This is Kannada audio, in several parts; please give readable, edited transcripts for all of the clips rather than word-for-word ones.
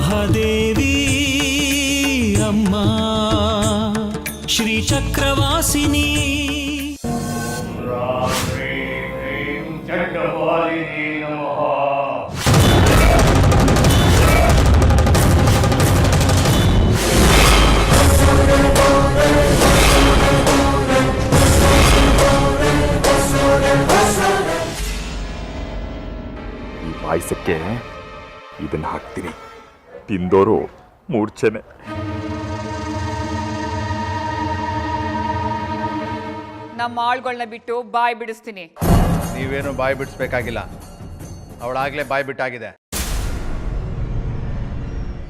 ಮಹಾದೇವಿ ಅಮ್ಮ ಶ್ರೀ ಚಕ್ರವಾಸಿನಿ ಈ ಪಾಯಸಕ್ಕೆ ಇದನ್ನ ಹಾಕ್ತೀನಿ, ತಿಂದೋರು ಮೂರ್ಛೆನೆ. ನಮ್ಮ ಆಳ್ಗಳನ್ನ ಬಿಟ್ಟು ಬಾಯಿ ಬಿಡಿಸ್ತೀನಿ. ನೀವೇನು ಬಾಯಿ ಬಿಡಿಸ್ಬೇಕಾಗಿಲ್ಲ, ಅವಳಾಗಲೇ ಬಾಯಿ ಬಿಟ್ಟಾಗಿದೆ.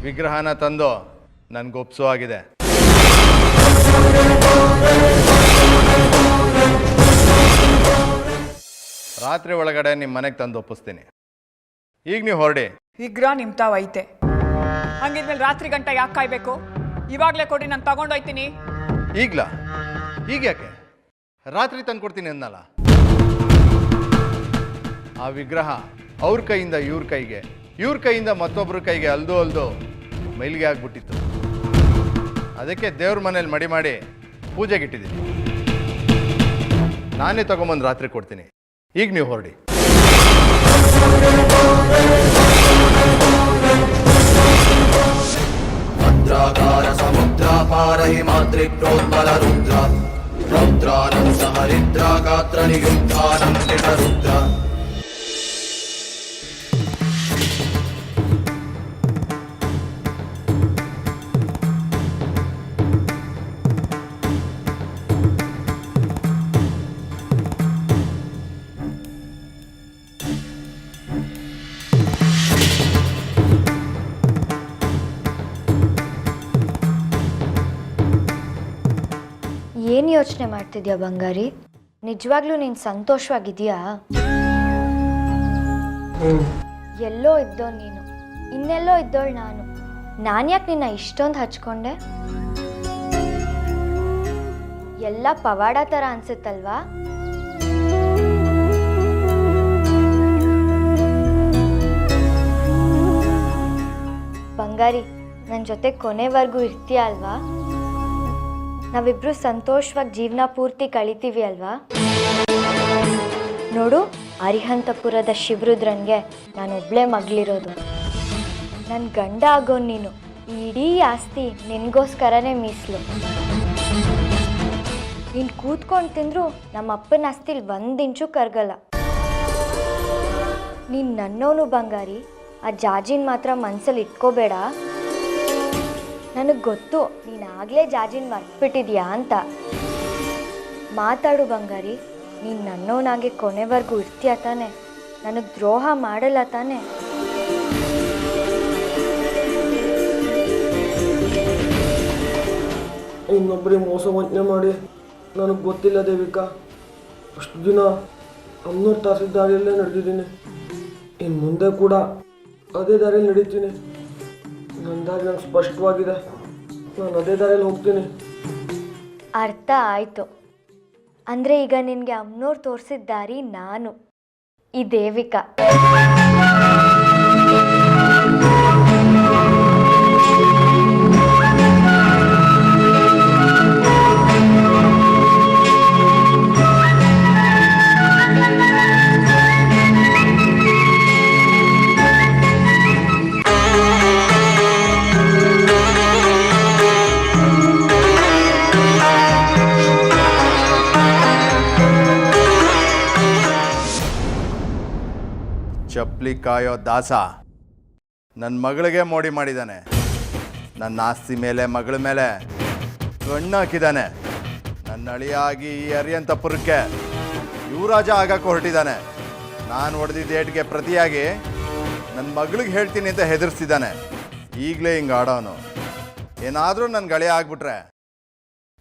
ವಿಗ್ರಹನ ತಂದು ನನ್ಗೊಪ್ಸೋ ಆಗಿದೆ. ರಾತ್ರಿ ಒಳಗಡೆ ನಿಮ್ಮ ಮನೆಗೆ ತಂದು ಒಪ್ಪಿಸ್ತೀನಿ. ಈಗ ನೀವು ಹೊರಡಿ. ವಿಗ್ರಹ ನಿಮ್ ತಾವ್ ಐತೆ, ಹಂಗಿದ್ಮೇಲೆ ರಾತ್ರಿ ಗಂಟ ಯಾಕೆ ಕಾಯ್ಬೇಕು? ಇವಾಗಲೇ ಕೊಡಿ, ನಾನು ತಗೊಂಡೋಯ್ತೀನಿ. ಈಗ್ಲಾ? ಈಗ ಯಾಕೆ? ರಾತ್ರಿ ತಂದು ಕೊಡ್ತೀನಿ ಅನ್ನಲ್ಲ. ಆ ವಿಗ್ರಹ ಅವ್ರ ಕೈಯಿಂದ ಇವ್ರ ಕೈಗೆ, ಇವ್ರ ಕೈಯಿಂದ ಮತ್ತೊಬ್ಬರ ಕೈಗೆ ಅಲ್ದು ಮೈಲಿಗೆ ಆಗ್ಬಿಟ್ಟಿತ್ತು. ಅದಕ್ಕೆ ದೇವ್ರ ಮನೇಲಿ ಮಡಿ ಮಾಡಿ ಪೂಜೆಗಿಟ್ಟಿದ್ದೀನಿ. ನಾನೇ ತಗೊಂಬಂದು ರಾತ್ರಿ ಕೊಡ್ತೀನಿ. ಈಗ ನೀವು ಹೊರಡಿ. ಭದ್ರಾಕಾರ ಸಮುದ್ರಾಪಾರ ಹಿಮಾದ್ರಿ ಪ್ರೋದ್ಬಲ ರುದ್ರ ರೌದ್ರಾನಂ ಸಹರಿದ್ರ ಗಾತ್ರ ನಿಯುಕ್ತಾನಂ ನಿಟ ರುದ್ರ. ಏನು ಯೋಚನೆ ಮಾಡ್ತಿದ್ಯಾ ಬಂಗಾರಿ? ನಿಜವಾಗ್ಲೂ ನೀನು ಸಂತೋಷವಾಗಿದೆಯಾ? ಎಲ್ಲೋ ಇದ್ದೋ ನೀನು, ಇನ್ನೆಲ್ಲೋ ಇದ್ದೋಳು ನಾನು. ಯಾಕೆ ನಿನ್ನ ಇಷ್ಟೊಂದು ಹಚ್ಕೊಂಡೆ? ಎಲ್ಲ ಪವಾಡ ಥರ ಅನ್ಸುತ್ತಲ್ವಾ? ಬಂಗಾರಿ, ನನ್ನ ಜೊತೆ ಕೊನೆವರೆಗೂ ಇರ್ತೀಯ ಅಲ್ವಾ? ನಾವಿಬ್ರು ಸಂತೋಷವಾಗಿ ಜೀವನ ಪೂರ್ತಿ ಕಳಿತೀವಿ ಅಲ್ವಾ? ನೋಡು, ಅರಿಹಂತಪುರದ ಶಿವರುದ್ರನ್ಗೆ ನಾನೊಬ್ಳೇ ಮಗಳಿರೋದು. ನನ್ನ ಗಂಡ ಆಗೋ ನೀನು, ಈ ಇಡೀ ಆಸ್ತಿ ನಿನಗೋಸ್ಕರನೇ ಮೀಸಲು. ನೀನು ಕೂತ್ಕೊಂಡು ತಿಂದರೂ ನಮ್ಮ ಅಪ್ಪನ ಆಸ್ತಿಲಿ 1 ಇಂಚು ಕರಗಲ್ಲ. ನೀನು ನನ್ನವನು ಬಂಗಾರಿ, ಆ ಜಾಜಿನ ಮಾತ್ರ ಮನಸ್ಸಲ್ಲಿ ಇಟ್ಕೋಬೇಡ. ನನಗೆ ಗೊತ್ತು ನೀನಾಗಲೇ ಜಾಜಿನ ಮರ್ತ್ಬಿಟ್ಟಿದ್ಯಾ ಅಂತ. ಮಾತಾಡು ಬಂಗಾರಿ, ನೀನು ನನ್ನವನಾಗೆ ಕೊನೆವರೆಗೂ ಇರ್ತೀಯ ತಾನೆ? ನನಗೆ ದ್ರೋಹ ಮಾಡಲ್ಲ ತಾನೆ? ಇನ್ನೊಬ್ಬರಿಗೆ ಮೋಸ ವಂಚನೆ ಮಾಡಿ ನನಗೆ ಗೊತ್ತಿಲ್ಲ ದೇವಿಕಾ. ಅಷ್ಟು ದಿನ ಅಮ್ಮನವ್ರು ತಾಸಿದ ದಾರಿಯಲ್ಲೇ ನಡೆದಿದ್ದೀನಿ. ಇನ್ನು ಮುಂದೆ ಕೂಡ ಅದೇ ದಾರಿಯಲ್ಲಿ ನಡೀತೀನಿ. ನನ್ನ ದಾರಿ ನನಗೆ ಸ್ಪಷ್ಟವಾಗಿದೆ. ನಾನು ಅದೇ ದಾರಿಯಲ್ಲಿ ಹೋಗ್ತೀನಿ. ಅರ್ಥ ಆಯಿತು. ಅಂದರೆ ಈಗ ನಿನಗೆ ಅಮ್ಮನವ್ರು ತೋರಿಸಿದ ದಾರಿ ನಾನು, ಈ ದೇವಿಕಾ. ಚಪ್ಪಲಿ ಕಾಯೋ ದಾಸ ನನ್ನ ಮಗಳಿಗೆ ಮೋಡಿ ಮಾಡಿದ್ದಾನೆ. ನನ್ನ ಆಸ್ತಿ ಮೇಲೆ, ಮಗಳ ಮೇಲೆ ಕಣ್ಣು ಹಾಕಿದ್ದಾನೆ. ನನ್ನ ಅಳಿಯಾಗಿ ಈ ಅರಿಯಂತಪುರಕ್ಕೆ ಯುವರಾಜ ಆಗಕ್ಕೆ ಹೊರಟಿದ್ದಾನೆ. ನಾನು ಹೊಡೆದಿದ್ದ ಏಟಿಗೆ ಪ್ರತಿಯಾಗಿ ನನ್ನ ಮಗಳಿಗೆ ಹೇಳ್ತೀನಿ ಅಂತ ಹೆದರ್ಸ್ತಿದ್ದಾನೆ. ಈಗಲೇ ಹಿಂಗೆ ಆಡೋನು. ಏನಾದರೂ ನನ್ನ ಗೆಳೆಯ ಆಗ್ಬಿಟ್ರೆ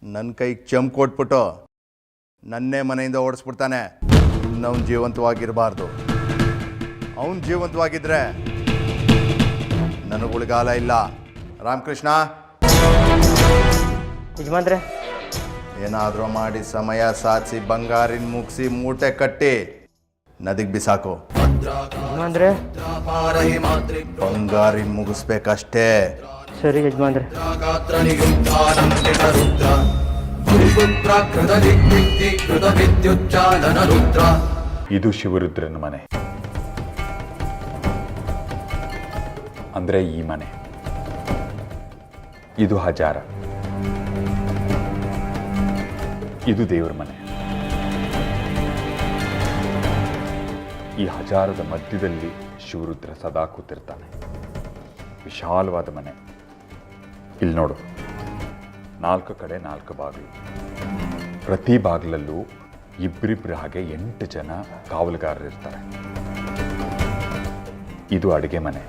ನನ್ನ ಕೈಗೆ ಚಂಪ್ ಕೊಟ್ಬಿಟ್ಟು ನನ್ನೇ ಮನೆಯಿಂದ ಓಡಿಸ್ಬಿಡ್ತಾನೆ. ಇನ್ನವನು ಜೀವಂತವಾಗಿರಬಾರ್ದು. ಅವನು ಜೀವಂತವಾಗಿದ್ರೆ ನನಗೆ ಉಳಿಗಾಲ ಇಲ್ಲ. ರಾಮಕೃಷ್ಣ, ಯಜಮಾನ್ರೆ, ಏನಾದರೂ ಮಾಡಿ ಸಮಯ ಸಾಧಿಸಿ ಬಂಗಾರಿನ ಮುಗಿಸಿ ಮೂಟೆ ಕಟ್ಟಿ ನದಿಗೆ ಬಿಸಾಕು. ಯಜಮಾನ್ರೆ ಪಾರಹಿ ಮಾತೃ ಬಂಗಾರಿ ಮುಗಿಸ್ಬೇಕಷ್ಟೇ. ಸರಿ ಯಜಮಾನ್ರೆ. ಗಾತ್ರ ನಿಯುಕ್ತಾನಂ ನಿಟ ರುದ್ರ ಗುರುಪುತ್ರ ಕೃತ ದಿಗ್ವಿಕ್ತಿ ಕೃತ ವಿದ್ಯುಚ್ಚಾಲನ ರುದ್ರ. ಇದು ಶಿವರುದ್ರನ ಮನೆ, ಅಂದರೆ ಈ ಮನೆ. ಇದು ಹಜಾರ, ಇದು ದೇವ್ರ ಮನೆ. ಈ ಹಜಾರದ ಮಧ್ಯದಲ್ಲಿ ಶಿವರುದ್ರ ಸದಾ ಕೂತಿರ್ತಾನೆ. ವಿಶಾಲವಾದ ಮನೆ. ಇಲ್ಲಿ ನೋಡು, 4 ಕಡೆ 4 ಬಾಗಿಲು. ಪ್ರತಿ ಬಾಗಿಲಲ್ಲೂ ಇಬ್ಬರಿಬ್ಬರ ಹಾಗೆ 8 ಜನ ಕಾವಲುಗಾರರಿರ್ತಾರೆ. ಇದು ಅಡುಗೆ ಮನೆ.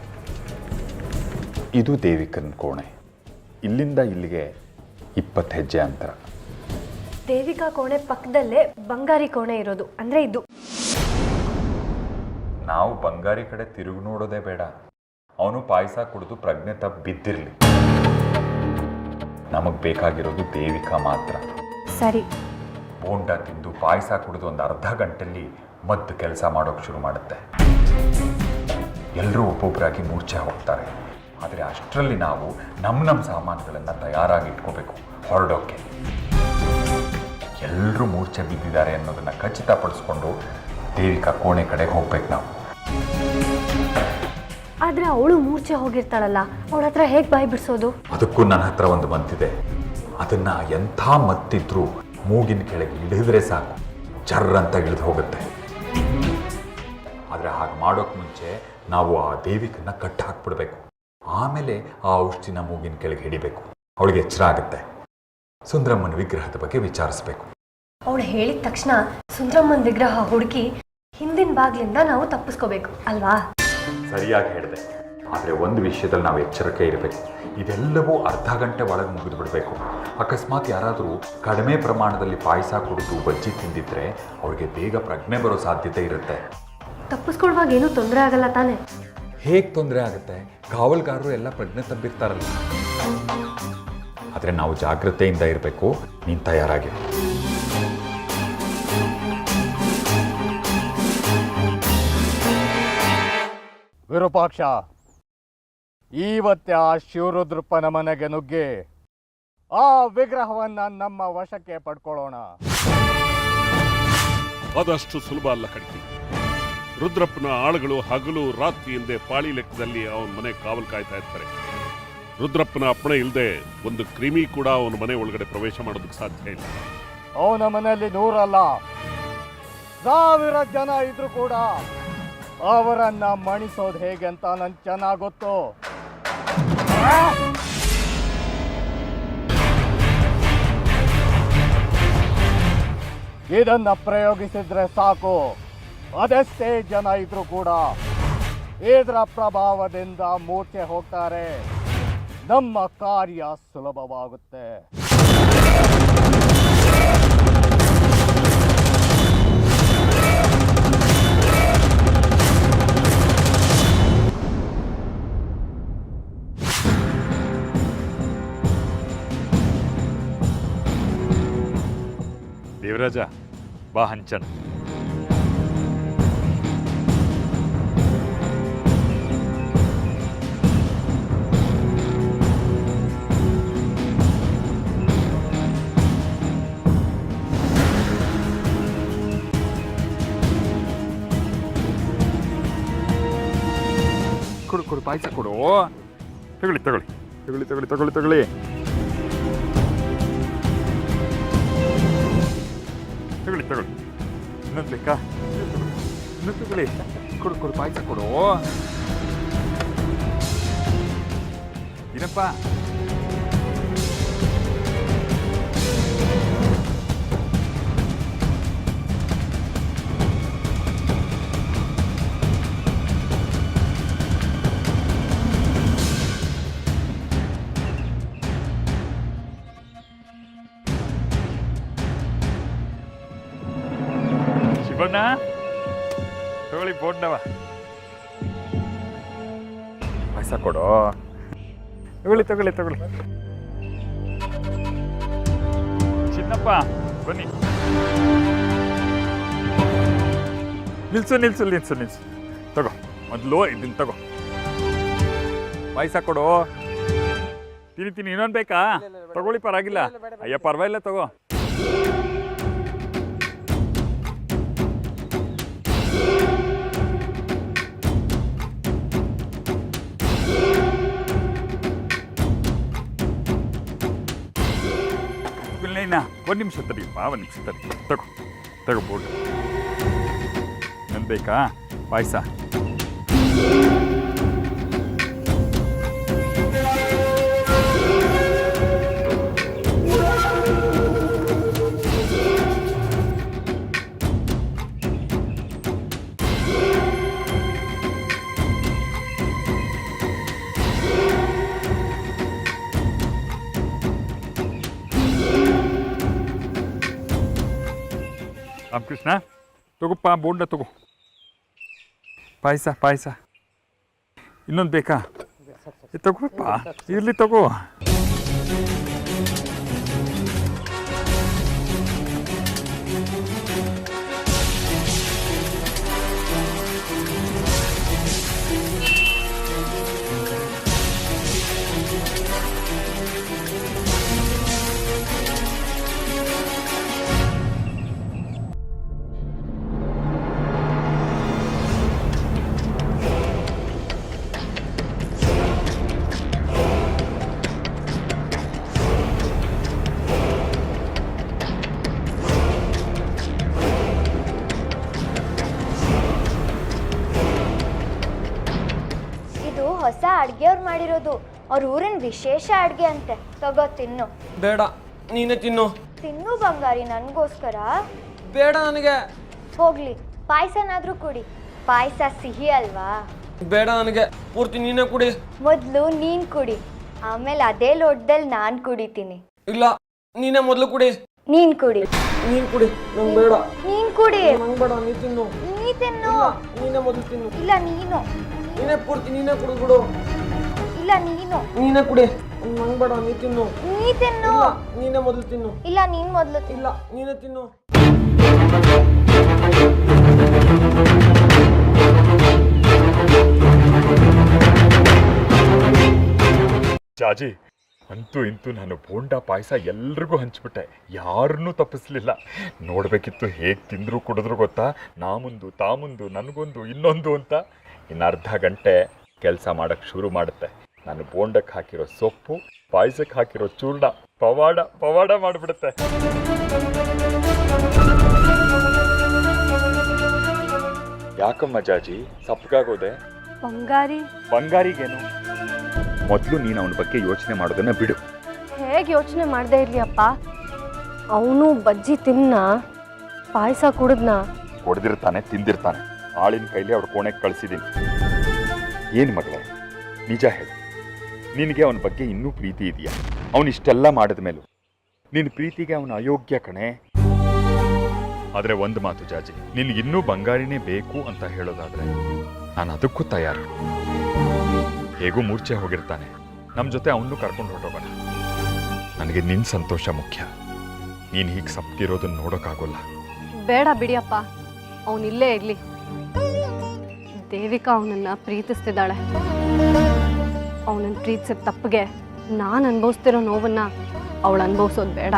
ಇದು ದೇವಿಕನ ಕೋಣೆ. ಇಲ್ಲಿಂದ ಇಲ್ಲಿಗೆ 20 ಹೆಜ್ಜೆ ಅಂತರ. ದೇವಿಕಾ ಕೋಣೆ ಪಕ್ಕದಲ್ಲೇ ಬಂಗಾರಿ ಕೋಣೆ ಇರೋದು, ಅಂದರೆ ಇದು. ನಾವು ಬಂಗಾರಿ ಕಡೆ ತಿರುಗಿ ನೋಡೋದೇ ಬೇಡ. ಅವನು ಪಾಯಸ ಕುಡಿದು ಪ್ರಜ್ಞೆ ತಪ್ಪಿ ಬಿದ್ದಿರಲಿ. ನಮಗೆ ಬೇಕಾಗಿರೋದು ದೇವಿಕಾ ಮಾತ್ರ. ಸರಿ. ಬೋಂಡ ತಿಂದು ಪಾಯಸ ಕುಡಿದು ಒಂದು ಅರ್ಧ ಗಂಟೆಯಲ್ಲಿ ಮದ್ದು ಕೆಲಸ ಮಾಡೋಕೆ ಶುರು ಮಾಡುತ್ತೆ. ಎಲ್ಲರೂ ಒಬ್ಬೊಬ್ಬರಾಗಿ ಮೂರ್ಛೆ ಹೋಗ್ತಾರೆ. ಆದರೆ ಅಷ್ಟರಲ್ಲಿ ನಾವು ನಮ್ಮ ಸಾಮಾನುಗಳನ್ನು ತಯಾರಾಗಿ ಇಟ್ಕೋಬೇಕು ಹೊರಡೋಕ್ಕೆ. ಎಲ್ಲರೂ ಮೂರ್ಛೆ ಬಿದ್ದಿದ್ದಾರೆ ಅನ್ನೋದನ್ನು ಖಚಿತಪಡಿಸ್ಕೊಂಡು ದೇವಿಕಾ ಕೋಣೆ ಕಡೆಗೆ ಹೋಗ್ಬೇಕು ನಾವು. ಆದರೆ ಅವಳು ಮೂರ್ಛೆ ಹೋಗಿರ್ತಾಳಲ್ಲ, ಅವಳ ಹತ್ರ ಹೇಗೆ ಬಾಯಿ ಬಿಡಿಸೋದು? ಅದಕ್ಕೂ ನನ್ನ ಹತ್ರ ಒಂದು ಮದ್ದಿದೆ. ಅದನ್ನು ಎಂಥ ಮತ್ತಿದ್ರೂ ಮೂಗಿನ ಕೆಳಗೆ ಇಳಿದ್ರೆ ಸಾಕು, ಜರ್ರಂತ ಇಳಿದು ಹೋಗುತ್ತೆ. ಆದರೆ ಹಾಗೆ ಮಾಡೋಕ್ಕೆ ಮುಂಚೆ ನಾವು ಆ ದೇವಿಕನ್ನ ಕಟ್ಟಿ ಹಾಕ್ಬಿಡ್ಬೇಕು. ಆಮೇಲೆ ಆ ಔಷಧಿನ ಮೂಗಿನ ಕೆಳಗೆ ಹಿಡಿಬೇಕು. ಅವಳಿಗೆ ಎಚ್ಚರ ಆಗುತ್ತೆ. ಸುಂದರಮ್ಮನ ವಿಗ್ರಹದ ಬಗ್ಗೆ ವಿಚಾರಿಸ್ಬೇಕು. ಅವಳು ಹೇಳಿದ ತಕ್ಷಣ ಸುಂದರಮ್ಮನ ವಿಗ್ರಹ ಹುಡುಕಿ ಹಿಂದಿನ ಬಾಗ್ಲಿಂದ ನಾವು ತಪ್ಪಿಸ್ಕೋಬೇಕು ಅಲ್ವಾ? ಸರಿಯಾಗಿ ಹೇಳಿದೆ. ಆದರೆ ಒಂದು ವಿಷಯದಲ್ಲಿ ನಾವು ಎಚ್ಚರಿಕೆ ಇರಬೇಕು. ಇದೆಲ್ಲವೂ ಅರ್ಧ ಗಂಟೆ ಒಳಗೆ ಮುಗಿದು ಬಿಡಬೇಕು. ಅಕಸ್ಮಾತ್ ಯಾರಾದರೂ ಕಡಿಮೆ ಪ್ರಮಾಣದಲ್ಲಿ ಪಾಯಸ ಕುಡಿದು ಬಜ್ಜಿ ತಿಂದಿದ್ರೆ ಅವ್ರಿಗೆ ಬೇಗ ಪ್ರಜ್ಞೆ ಬರೋ ಸಾಧ್ಯತೆ ಇರುತ್ತೆ. ತಪ್ಪಿಸ್ಕೊಳ್ವಾಗ ಏನೂ ತೊಂದರೆ ಆಗಲ್ಲ ತಾನೆ? ಹೇಗೆ ತೊಂದರೆ ಆಗುತ್ತೆ? ಕಾವಲ್ಗಾರರು ಎಲ್ಲ ಪ್ರಜ್ಞೆ ತಪ್ಪಿರ್ತಾರಲ್ಲ. ಆದರೆ ನಾವು ಜಾಗ್ರತೆಯಿಂದ ಇರಬೇಕು. ನೀನು ತಯಾರಾಗಿ. ವಿರೂಪಾಕ್ಷ, ಇವತ್ತೇ ಆ ಶಿವರುದ್ರಪ್ಪನ ಮನೆಗೆ ನುಗ್ಗಿ ಆ ವಿಗ್ರಹವನ್ನ ನಮ್ಮ ವಶಕ್ಕೆ ಪಡ್ಕೊಳ್ಳೋಣ. ಅದಷ್ಟು ಸುಲಭ ಅಲ್ಲ ಕಡ್ಕಿ. ರುದ್ರಪ್ಪನ ಆಳುಗಳು ಹಗಲು ರಾತ್ರಿ ಎಂದೇ ಪಾಳಿ ಲೆಕ್ಕದಲ್ಲಿ ಅವನ ಮನೆ ಕಾವಲು ಕಾಯ್ತಾ ಇರ್ತಾರೆ. ರುದ್ರಪ್ಪನ ಅಪ್ಪಣೆ ಇಲ್ಲದೆ ಒಂದು ಕ್ರಿಮಿ ಕೂಡ ಅವನ ಮನೆ ಒಳಗಡೆ ಪ್ರವೇಶ ಮಾಡೋದಕ್ಕೆ ಸಾಧ್ಯ ಇಲ್ಲ. ಅವನ ಮನೆಯಲ್ಲಿ 100 ಅಲ್ಲ 1000 ಜನ ಇದ್ರು ಕೂಡ ಅವರನ್ನ ಮಣಿಸೋದು ಹೇಗೆ ಅಂತ ನನ್ಗೆ ಚೆನ್ನಾಗಿ ಗೊತ್ತು. ಇದನ್ನ ಪ್ರಯೋಗಿಸಿದ್ರೆ ಸಾಕು, ಅದೆಷ್ಟೇ ಜನ ಇದ್ರು ಕೂಡ ಇದರ ಪ್ರಭಾವದಿಂದ ಮೂರ್ಛೆ ಹೋಗ್ತಾರೆ. ನಮ್ಮ ಕಾರ್ಯ ಸುಲಭವಾಗುತ್ತೆ. ದೇವರಾಜ, ಬಾ ಹಂಚನ. ಕೊಡು ಪಾಯಸ ಕೊಡು. ತಗೊಳ್ಳಿ ತಗೊಳ್ಳಿ ತಗೊಳ್ಳಿ ತಗೊಳ್ಳಿ ತಗೊಳ್ಳಿ ತಗೊಳ್ಳಿ ತಗೊಳ್ಳಿ ತಗೊಳ್ಳಿ. ಇನ್ನೊಂದು ಬೇಕಾ? ಇನ್ನೊಂದು ತಗೊಳ್ಳಿ. ಕೊಡು ಪಾಯಸ ಕೊಡು. ಏನಪ್ಪ? ಶಿವಣ್ಣ, ತಗೊಳ್ಳಿ ಬೋಂಡವ. ಪಾಯಸ ಕೊಡು. ತಗೊಳ್ಳಿ ತಗೊಳ್ಳಿ ತಗೊಳ್ಳಿ. ಚಿನ್ನಪ್ಪ ಬನ್ನಿ. ನಿಲ್ಸು ನಿಲ್ಸು ನಿಲ್ಸು ನಿಲ್ಸು ತಗೋ ಮೊದಲು ಇದನ್ನು ತಗೋ ಪಾಯಸ ಕೊಡು ತಿನ್ನಿ ಇನ್ನೊಂದು ಬೇಕಾ ತಗೊಳ್ಳಿ ಪರವಾಗಿಲ್ಲ ಅಯ್ಯ ಪರವಾಗಿಲ್ಲ ತಗೋ ಒಂದು ನಿಮಿಷ ತಡಿಯಪ್ಪ ಒಂದು ನಿಮಿಷ ತಗೋ ತಗೋ ಬೋರ್ಡ್ ಇನ್ನೊಂದು ಬೇಕಾ ಪಾಯಸ ರಾಮಕೃಷ್ಣ ತಗೋಪ್ಪ ಬೋಂಡ ತಗೋ ಪಾಯಸ ಇನ್ನೊಂದು ಬೇಕಾ ತಗೋಪ್ಪ ಇರಲಿ ತಗೋ ಹೊಸ ಅಡ್ಗೆಯವ್ರು ಮಾಡಿರೋದು ಅವ್ರ ಊರಿನ ವಿಶೇಷ ಅಡ್ಗೆ ಅಂತೆ ತಗೋ ತಿನ್ನು ಬೇಡ ನೀನೇ ತಿನ್ನು ತಿನ್ನು ಬಂಗಾರಿ ನನಗೋಸ್ಕರ ಬೇಡ ನನಗೆ ಹೋಗ್ಲಿ ಪಾಯಸನಾದ್ರೂ ಕುಡಿ ಪಾಯಸ ಸಿಹಿ ಅಲ್ವಾ ಬೇಡ ನನಗೆ ಪೂರ್ತಿ ನೀನೇ ಕುಡಿ ಮೊದಲು ನೀನ್ ಕುಡಿ ಆಮೇಲೆ ಅದೇ ಲೋಟದಲ್ಲಿ ನಾನು ಕುಡಿತೀನಿ ಇಲ್ಲ ನೀನೇ ಮೊದಲು ಕುಡಿ ನೀನ್ ಕುಡಿ ನೀನ್ ಕುಡಿ ನಂಗೆ ಬೇಡ ನೀನ್ ಕುಡಿ ನಂಗೆ ಬೇಡ ನೀ ತಿನ್ನು ನೀ ತಿನ್ನು ನೀನೇ ಮೊದಲು ತಿನ್ನು ಇಲ್ಲ ನೀನು ನೀನೇ ಪೂರ್ತಿ ನೀನೇ ಕುಡಿದ್ಬಿಡು ಇಲ್ಲ ನೀನು ನೀನೇ ಕುಡಿ ನಂಗೆ ಬೇಡ ನೀ ತಿನ್ನು ನೀ ತಿನ್ನು ನೀನೇ ಮೊದಲು ತಿನ್ನು ಇಲ್ಲ ನೀನ್ ಮೊದಲು ತಿನ್ನು ಇಲ್ಲ ನೀನೇ ತಿನ್ನು ಜಾಜಿ ಅಂತೂ ಇಂತೂ ನಾನು ಬೋಂಡ ಪಾಯಸ ಎಲ್ರಿಗೂ ಹಂಚ್ಬಿಟ್ಟೆ ಯಾರನ್ನೂ ತಪ್ಪಿಸ್ಲಿಲ್ಲ ನೋಡಬೇಕಿತ್ತು ಹೇಗೆ ತಿಂದ್ರು ಕುಡಿದ್ರು ಗೊತ್ತಾ ನಾ ಮುಂದು ತಾ ಮುಂದು ನನಗೊಂದು ಇನ್ನೊಂದು ಅಂತ ಇನ್ನು ಅರ್ಧ ಗಂಟೆ ಕೆಲಸ ಮಾಡೋಕ್ಕೆ ಶುರು ಮಾಡುತ್ತೆ ನಾನು ಬೋಂಡಕ್ಕೆ ಹಾಕಿರೋ ಸೊಪ್ಪು ಪಾಯಸಕ್ಕೆ ಹಾಕಿರೋ ಚೂರ್ಣ ಪವಾಡ ಮಾಡಿಬಿಡುತ್ತೆ ಯಾಕಮ್ಮ ಜಾಜಿ ಸಪ್ಪಗಾಗೋದೆ ಬಂಗಾರಿಗೇನು ಮೊದಲು ನೀನು ಅವನ ಬಗ್ಗೆ ಯೋಚನೆ ಮಾಡೋದನ್ನ ಬಿಡು ಹೇಗೆ ಯೋಚನೆ ಮಾಡದೇ ಇರಲಿ ಅಪ್ಪ ಅವನು ಬಜ್ಜಿ ತಿನ್ನ ಪಾಯಸ ಕುಡಿದ್ನ ಹೊಡೆದಿರ್ತಾನೆ ತಿಂದಿರ್ತಾನೆ ಆಳಿನ ಕೈಲಿ ಅವ್ರ ಕೋಣೆಗೆ ಕಳಿಸಿದ್ದೀನಿ ಏನು ಮಗಳೇ ನಿಜ ಹೇಳು ನಿನಗೆ ಅವನ ಬಗ್ಗೆ ಇನ್ನೂ ಪ್ರೀತಿ ಇದೆಯಾ ಅವನಿಷ್ಟೆಲ್ಲ ಮಾಡಿದ ಮೇಲೂ ನಿನ್ನ ಪ್ರೀತಿಗೆ ಅವನ ಅಯೋಗ್ಯ ಕಣೆ ಆದರೆ ಒಂದು ಮಾತು ಜಾಜಿ ನಿನಗಿನ್ನೂ ಬಂಗಾರಿನೇ ಬೇಕು ಅಂತ ಹೇಳೋದಾದ್ರೆ ನಾನು ಅದಕ್ಕೂ ತಯಾರು ಹೇಗೂ ಮೂರ್ಛೆ ಹೋಗಿರ್ತಾನೆ ನಮ್ಮ ಜೊತೆ ಅವನ್ನೂ ಕರ್ಕೊಂಡು ಹೊರಟೋಗೋಣ ನನಗೆ ನಿನ್ನ ಸಂತೋಷ ಮುಖ್ಯ ನೀನು ಹೀಗೆ ಸಪ್ತಿರೋದನ್ನ ನೋಡೋಕ್ಕಾಗೋಲ್ಲ ಬೇಡ ಬಿಡಿಯಪ್ಪ ಅವನಿಲ್ಲೇ ಇರಲಿ ದೇವಿಕಾ ಅವನನ್ನ ಪ್ರೀತಿಸ್ತಿದ್ದಾಳೆ ಅವನನ್ನ ಪ್ರೀತಿಸಿದ ತಪ್ಪಿಗೆ ನಾನು ಅನುಭವಿಸ್ತಿರೋ ನೋವನ್ನ ಅವಳು ಅನುಭವಿಸೋದು ಬೇಡ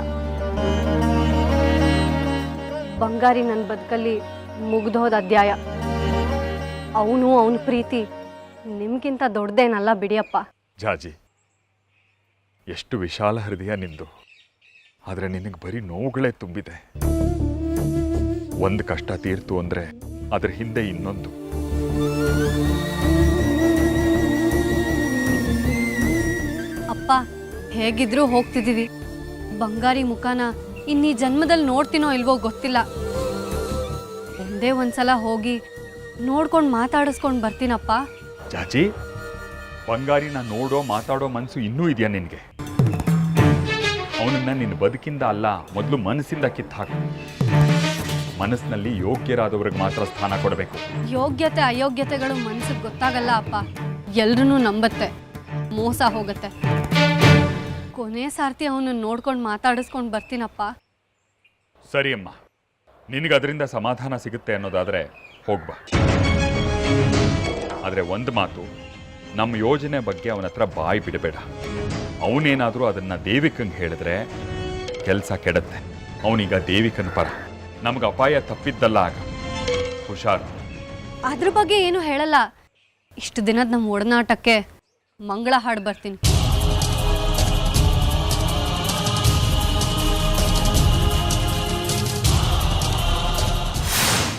ಬಂಗಾರಿ ನನ್ನ ಬದುಕಲ್ಲಿ ಮುಗ್ದೋದ ಅಧ್ಯಾಯ ಅವನು ಅವನ ಪ್ರೀತಿ ನಿಮ್ಗಿಂತ ದೊಡ್ಡದೇನಲ್ಲ ಬಿಡಿಯಪ್ಪ ಜಾಜಿ ಎಷ್ಟು ವಿಶಾಲ ಹೃದಯ ನಿಂದು ಆದರೆ ನಿನಗೆ ಬರೀ ನೋವುಗಳೇ ತುಂಬಿದೆ ಒಂದು ಕಷ್ಟ ತೀರ್ತು ಅಂದರೆ ಅದ್ರ ಹಿಂದೆ ಇನ್ನೊಂದು ಅಪ್ಪ ಹೇಗಿದ್ರೂ ಹೋಗ್ತಿದ್ದೀವಿ ಬಂಗಾರಿ ಮುಖನ ಇನ್ನೀ ಜನ್ಮದಲ್ಲಿ ನೋಡ್ತೀನೋ ಇಲ್ವೋ ಗೊತ್ತಿಲ್ಲ ಒಂದೇ ಒಂದ್ಸಲ ಹೋಗಿ ನೋಡ್ಕೊಂಡು ಮಾತಾಡಿಸ್ಕೊಂಡು ಬರ್ತೀನಪ್ಪ ಜಾಜಿ ಬಂಗಾರಿನ ನೋಡೋ ಮಾತಾಡೋ ಮನಸ್ಸು ಇನ್ನೂ ಇದೆಯಾ ನಿನಗೆ ಅವನನ್ನ ನಿನ್ನ ಬದುಕಿಂದ ಅಲ್ಲ ಮೊದಲು ಮನಸ್ಸಿಂದ ಕಿತ್ತು ಹಾಕು ಮನಸ್ಸಿನಲ್ಲಿ ಯೋಗ್ಯರಾದವ್ರಿಗೆ ಮಾತ್ರ ಸ್ಥಾನ ಕೊಡಬೇಕು ಯೋಗ್ಯತೆ ಅಯೋಗ್ಯತೆಗಳು ಮನ್ಸಿಗೆ ಗೊತ್ತಾಗಲ್ಲ ಅಪ್ಪ ಎಲ್ರೂ ನಂಬತ್ತೆ ಮೋಸ ಹೋಗತ್ತೆ ಕೊನೆ ಸಾರ್ತಿ ಅವನನ್ನ ನೋಡ್ಕೊಂಡು ಮಾತಾಡಿಸ್ಕೊಂಡು ಬರ್ತೀನಪ್ಪ ಸರಿ ಅಮ್ಮ ನಿನಗೆ ಅದರಿಂದ ಸಮಾಧಾನ ಸಿಗುತ್ತೆ ಅನ್ನೋದಾದರೆ ಹೋಗ್ಬಾ. ಆದರೆ ಒಂದು ಮಾತು, ನಮ್ಮ ಯೋಜನೆ ಬಗ್ಗೆ ಅವನ ಹತ್ರ ಬಾಯಿ ಬಿಡಬೇಡ. ಅವನೇನಾದರೂ ಅದನ್ನು ದೇವಿಕಂಗೆ ಹೇಳಿದ್ರೆ ಕೆಲಸ ಕೆಡುತ್ತೆ. ಅವನೀಗ ದೇವಿಕನ ಪರ. ನಮ್ಗೆ ಅಪಾಯ ತಪ್ಪಿದ್ದಲ್ಲ ಆಗ. ಹುಷಾರು. ಅದ್ರ ಬಗ್ಗೆ ಏನು ಹೇಳಲ್ಲ. ಇಷ್ಟು ದಿನದ ನಮ್ಮ ಒಡನಾಟಕ್ಕೆ ಮಂಗಳ ಹಾಡು ಬರ್ತೀನಿ.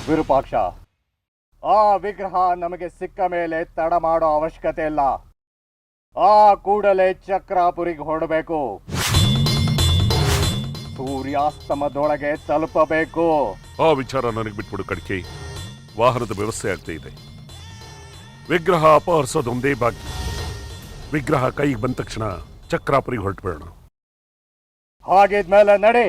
ವಿರೂಪಾಕ್ಷ, ಆ ವಿಗ್ರಹ ನಮಗೆ ಸಿಕ್ಕ ಮೇಲೆ ತಡ ಮಾಡೋ ಅವಶ್ಯಕತೆ ಇಲ್ಲ. ಆ ಕೂಡಲೇ ಚಕ್ರಾಪುರಿಗೆ ಹೊರಡಬೇಕು. ಸೂರ್ಯಾಸ್ತಮದೊಳಗೆ ತಲುಪಬೇಕು. ಆ ವಿಚಾರ ನನಗೆ ಬಿಟ್ಬಿಡು ಕಡ್ಕೆ. ವಾಹನದ ವ್ಯವಸ್ಥೆ ಆಗ್ತಾ ಇದೆ. ವಿಗ್ರಹ ಅಪಹರಿಸೋದೊಂದೇ ಬಾಕಿ. ವಿಗ್ರಹ ಕೈಗೆ ಬಂದ ತಕ್ಷಣ ಚಕ್ರಾಪುರಿಗೆ ಹೊರಟುಬೇಡ. ಹಾಗಿದ್ಮೇಲೆ ನಡಿ.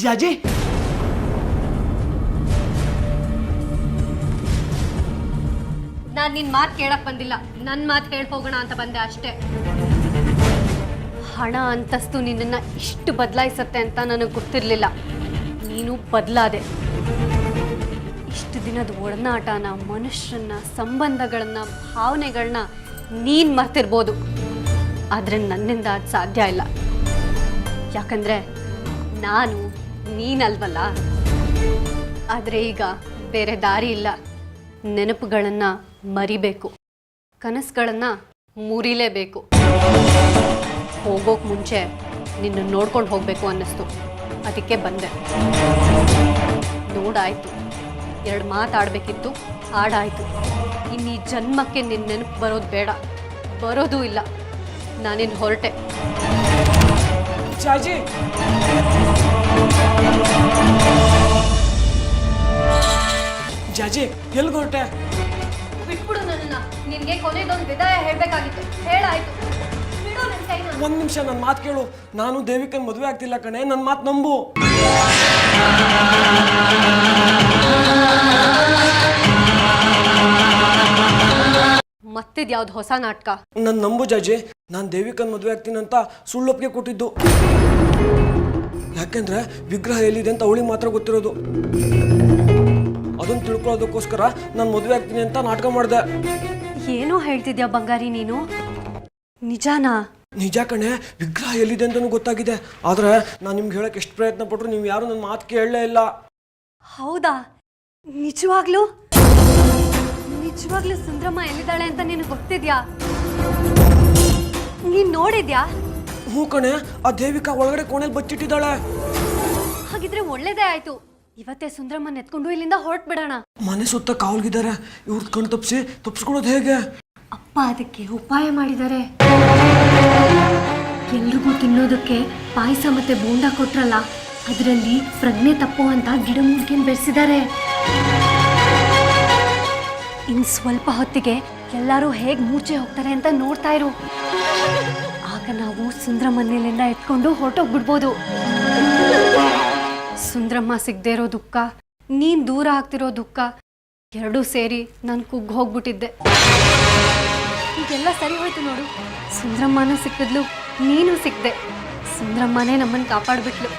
ಜಾಜಿ, ನಾನು ನಿನ್ನ ಮಾತು ಕೇಳಕ್ ಬಂದಿಲ್ಲ. ನನ್ನ ಮಾತು ಹೇಳಿ ಹೋಗೋಣ ಅಂತ ಬಂದೆ ಅಷ್ಟೇ. ಹಣ ಅಂತಸ್ತು ನಿನ್ನನ್ನು ಇಷ್ಟು ಬದಲಾಯಿಸತ್ತೆ ಅಂತ ನನಗೆ ಗೊತ್ತಿರಲಿಲ್ಲ. ನೀನು ಬದಲಾದೆ. ಇಷ್ಟು ದಿನದ ಒಡನಾಟನ, ಮನುಷ್ಯರನ್ನ, ಸಂಬಂಧಗಳನ್ನ, ಭಾವನೆಗಳನ್ನ ನೀನು ಮರ್ತಿರ್ಬೋದು. ಆದರೆ ನನ್ನಿಂದ ಅದು ಸಾಧ್ಯ ಇಲ್ಲ. ಯಾಕಂದರೆ ನಾನು ನೀನಲ್ವಲ್ಲ. ಆದರೆ ಈಗ ಬೇರೆ ದಾರಿ ಇಲ್ಲ. ನೆನಪುಗಳನ್ನು ಮರಿಬೇಕು, ಕನಸುಗಳನ್ನು ಮುರಿಲೇಬೇಕು. ಹೋಗೋಕೆ ಮುಂಚೆ ನಿನ್ನ ನೋಡ್ಕೊಂಡು ಹೋಗಬೇಕು ಅನ್ನಿಸ್ತು. ಅದಕ್ಕೆ ಬಂದೆ. ನೋಡಾಯಿತು, 2 ಮಾತಾಡಬೇಕಿತ್ತು, ಆಡಾಯಿತು. ಇನ್ನು ಈ ಜನ್ಮಕ್ಕೆ ನಿನ್ನ ನೆನಪು ಬರೋದು ಬೇಡ, ಬರೋದೂ ಇಲ್ಲ. ನಾನಿನ್ನು ಹೊರಟೆ. ಜಾಜಿ, ಜಾಜಿ ಎಲ್ಲಿ ಹೊರಟೆ? ಬಿಟ್ಬಿಡು ನನ್ನನ್ನು. ನಿನಗೆ ಕೊನೆದೊಂದು ವಿದಾಯ ಹೇಳಬೇಕಾಗಿತ್ತು. ಹೇಳಾಯ್ತು. ಬಿಡು ನನ್ನ ಕೈನ. ಒಂದು ನಿಮಿಷ ನನ್ನ ಮಾತು ಕೇಳು. ನಾನು ದೇವಿಕನ್ ಮದುವೆ ಆಗ್ತಿಲ್ಲ ಕಣೆ. ನನ್ನ ಮಾತು ನಂಬು. ಮತ್ತಿದ್ಯಾವ್ದು ಹೊಸ ನಾಟಕ? ನನ್ನ ನಂಬು ಜಾಜಿ. ನಾನು ದೇವಿಕನ್ ಮದುವೆ ಆಗ್ತೀನಿ ಅಂತ ಸುಳ್ಳೊಪ್ಪಿಗೆ ಕೊಟ್ಟಿದ್ದು. ಯಾಕೆಂದ್ರೆ ವಿಗ್ರಹ ಎಲ್ಲಿದೆ ಅಂತ ಅವಳಿಗೆ ಮಾತ್ರ ಗೊತ್ತಿರೋದು. ಅದನ್ನು ತಿಳ್ಕೊಳ್ಳೋದಕ್ಕೋಸ್ಕರ ನಾನು ಮದುವೆ ಆಗ್ತೀನಿ ಅಂತ ನಾಟಕ ಮಾಡಿದೆ. ಏನೋ ಹೇಳ್ತಿದ್ಯಾ ಬಂಗಾರಿ ನೀನು? ನಿಜಾನಾ? ನಿಜ ಕಣೆ. ವಿಗ್ರಹ ಎಲ್ಲಿದೆ ಅಂತಲೂ ಗೊತ್ತಾಗಿದೆ. ಆದರೆ ನಾನು ನಿಮ್ಗೆ ಹೇಳಕ್ಕೆ ಎಷ್ಟು ಪ್ರಯತ್ನ ಪಟ್ಟರು ನೀವು ಯಾರು ನನ್ನ ಮಾತು ಕೇಳಲೇ ಇಲ್ಲ. ಹೌದಾ? ನಿಜವಾಗ್ಲೂ ನಿಜವಾಗ್ಲೂ ಸುಂದ್ರಮ್ಮ ಎಲ್ಲಿದ್ದಾಳೆ ಅಂತ ನಿನಗೆ ಗೊತ್ತಿದ್ಯಾ? ನೀನ್ ನೋಡಿದ್ಯಾ? ಹ್ಞೂ ಕಣೆ. ಆ ದೇವಿಕಾ ಒಳಗಡೆ ಕೋಣೆಯಲ್ಲಿ ಬಚ್ಚಿಟ್ಟಿದ್ದಾಳೆ. ಹಾಗಿದ್ರೆ ಒಳ್ಳೇದೇ ಆಯ್ತು. ಇವತ್ತೇ ಸುಂದ್ರಮ್ಮನ ಎತ್ಕೊಂಡು ಇಲ್ಲಿಂದ ಹೊರಟ್ಬಿಡೋಣ. ಮನೆ ಸುತ್ತ ಕಾವಲ್ಗಿದ್ದಾರೆ. ಇವ್ರದ್ದು ಕಣ್ ತಪ್ಪಿಸ್ಕೊಳ್ಳೋದು ಹೇಗೆ? ಅಪ್ಪ ಅದಕ್ಕೆ ಉಪಾಯ ಮಾಡಿದ್ದಾರೆ. ಎಲ್ರಿಗೂ ತಿನ್ನೋದಕ್ಕೆ ಪಾಯಸ ಮತ್ತೆ ಬೋಂಡ ಕೊಟ್ರಲ್ಲ, ಅದರಲ್ಲಿ ಪ್ರಜ್ಞೆ ತಪ್ಪು ಅಂತ ಗಿಡಮೂಲಿಕೆಯನ್ನು ಬೆರೆಸಿದ್ದಾರೆ. ಇನ್ನು ಸ್ವಲ್ಪ ಹೊತ್ತಿಗೆ ಎಲ್ಲರೂ ಹೇಗೆ ಮೂರ್ಛೆ ಹೋಗ್ತಾರೆ ಅಂತ ನೋಡ್ತಾ ಇರು. ಆಗ ನಾವು ಸುಂದ್ರಮ್ಮನೆಯಿಂದ ಎತ್ಕೊಂಡು ಹೊರಟೋಗ್ಬಿಡ್ಬೋದು. ಸುಂದ್ರಮ್ಮ ಸಿಗದೆ ಇರೋ ದುಃಖ, ನೀನು ದೂರ ಆಗ್ತಿರೋ ದುಃಖ ಎರಡೂ ಸೇರಿ ನಾನು ಕುಗ್ಗಿ ಹೋಗ್ಬಿಟ್ಟಿದ್ದೆ. ಈಗೆಲ್ಲ ಸರಿ ಹೋಯ್ತು ನೋಡು. ಸುಂದ್ರಮ್ಮನೂ ಸಿಕ್ಕಿದ್ಲು, ನೀನು ಸಿಕ್ದೆ. ಸುಂದ್ರಮ್ಮನೇ ನಮ್ಮನ್ನು ಕಾಪಾಡ್ಬಿಟ್ಲು.